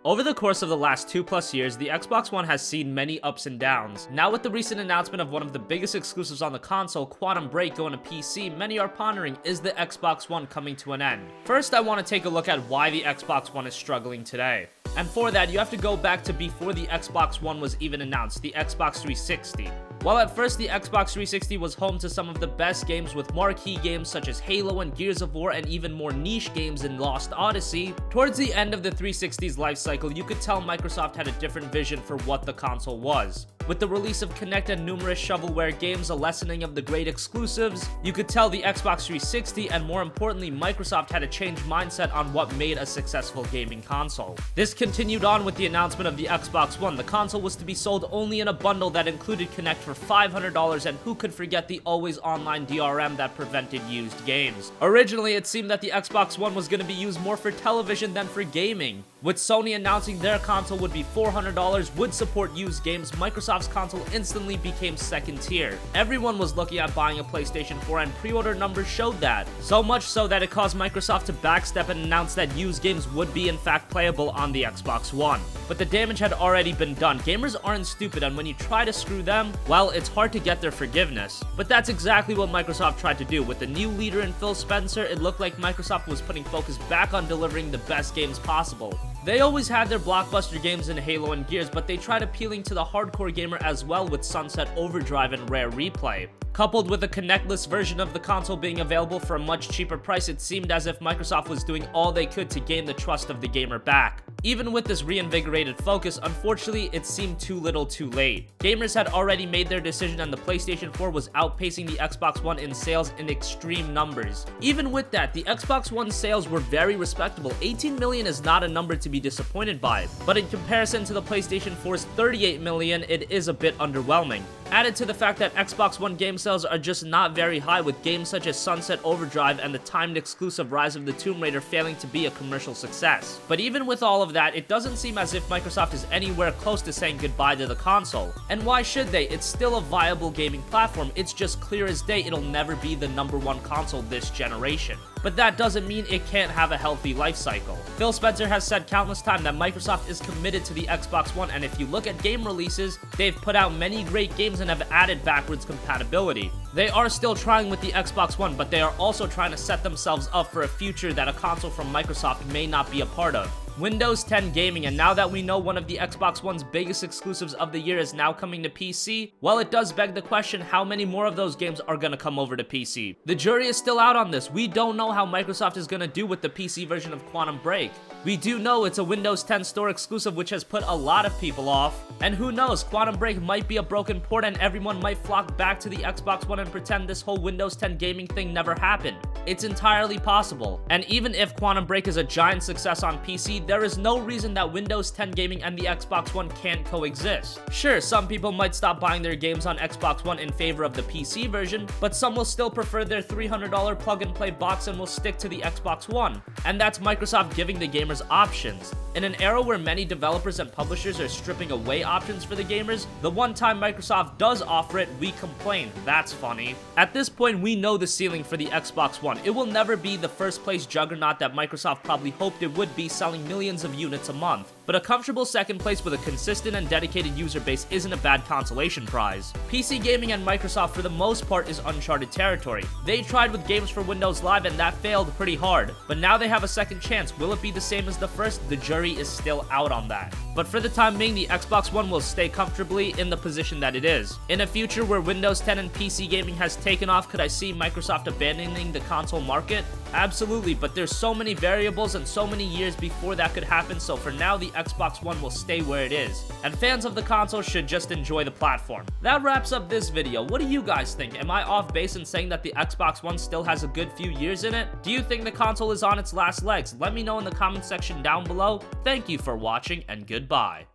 Over the course of the last 2+ years, the Xbox One has seen many ups and downs. Now with the recent announcement of one of the biggest exclusives on the console, Quantum Break, going to PC, many are pondering, is the Xbox One coming to an end? First, I want to take a look at why the Xbox One is struggling today. And for that, you have to go back to before the Xbox One was even announced, the Xbox 360. While at first the Xbox 360 was home to some of the best games with marquee games such as Halo and Gears of War and even more niche games in Lost Odyssey, towards the end of the 360's life cycle, you could tell Microsoft had a different vision for what the console was. With the release of Kinect and numerous shovelware games, a lessening of the great exclusives, you could tell the Xbox 360 and more importantly Microsoft had a changed mindset on what made a successful gaming console. This continued on with the announcement of the Xbox One. The console was to be sold only in a bundle that included Kinect for $500, and who could forget the always online DRM that prevented used games. Originally, it seemed that the Xbox One was going to be used more for television than for gaming. With Sony announcing their console would be $400, would support used games, Microsoft's console instantly became second tier. Everyone was looking at buying a PlayStation 4 and pre-order numbers showed that. So much so that it caused Microsoft to backstep and announce that used games would be in fact playable on the Xbox One. But the damage had already been done. Gamers aren't stupid, and when you try to screw them, well, it's hard to get their forgiveness. But that's exactly what Microsoft tried to do. With the new leader in Phil Spencer, it looked like Microsoft was putting focus back on delivering the best games possible. They always had their blockbuster games in Halo and Gears, but they tried appealing to the hardcore gamer as well with Sunset Overdrive and Rare Replay. Coupled with a Kinect-less version of the console being available for a much cheaper price, it seemed as if Microsoft was doing all they could to gain the trust of the gamer back. Even with this reinvigorated focus, unfortunately, it seemed too little too late. Gamers had already made their decision and the PlayStation 4 was outpacing the Xbox One in sales in extreme numbers. Even with that, the Xbox One sales were very respectable. 18 million is not a number to be disappointed by, but in comparison to the PlayStation 4's 38 million, it is a bit underwhelming. Added to the fact that Xbox One game sales are just not very high, with games such as Sunset Overdrive and the timed exclusive Rise of the Tomb Raider failing to be a commercial success. But even with all of that, it doesn't seem as if Microsoft is anywhere close to saying goodbye to the console. And why should they? It's still a viable gaming platform. It's just clear as day it'll never be the #1 console this generation. But that doesn't mean it can't have a healthy life cycle. Phil Spencer has said countless times that Microsoft is committed to the Xbox One, and if you look at game releases, they've put out many great games and have added backwards compatibility. They are still trying with the Xbox One, but they are also trying to set themselves up for a future that a console from Microsoft may not be a part of. Windows 10 gaming, and now that we know one of the Xbox One's biggest exclusives of the year is now coming to PC, well, it does beg the question, how many more of those games are gonna come over to PC? The jury is still out on this. We don't know how Microsoft is gonna do with the PC version of Quantum Break. We do know it's a Windows 10 store exclusive, which has put a lot of people off. And who knows, Quantum Break might be a broken port and everyone might flock back to the Xbox One and pretend this whole Windows 10 gaming thing never happened. It's entirely possible. And even if Quantum Break is a giant success on PC, there is no reason that Windows 10 gaming and the Xbox One can't coexist. Sure, some people might stop buying their games on Xbox One in favor of the PC version, but some will still prefer their $300 plug-and-play box and will stick to the Xbox One. And that's Microsoft giving the gamers options. In an era where many developers and publishers are stripping away options for the gamers, the one time Microsoft does offer it, we complain. That's funny. At this point, we know the ceiling for the Xbox One. It will never be the first place juggernaut that Microsoft probably hoped it would be, selling millions of units a month. But a comfortable second place with a consistent and dedicated user base isn't a bad consolation prize. PC gaming and Microsoft for the most part is uncharted territory. They tried with games for Windows Live and that failed pretty hard, but now they have a second chance. Will it be the same as the first? The jury is still out on that. But for the time being, the Xbox One will stay comfortably in the position that it is. In a future where Windows 10 and PC gaming has taken off, could I see Microsoft abandoning the console market? Absolutely, but there's so many variables and so many years before that could happen, so for now the Xbox One will stay where it is, and fans of the console should just enjoy the platform. That wraps up this video. What do you guys think? Am I off base in saying that the Xbox One still has a good few years in it? Do you think the console is on its last legs? Let me know in the comment section down below. Thank you for watching, and goodbye.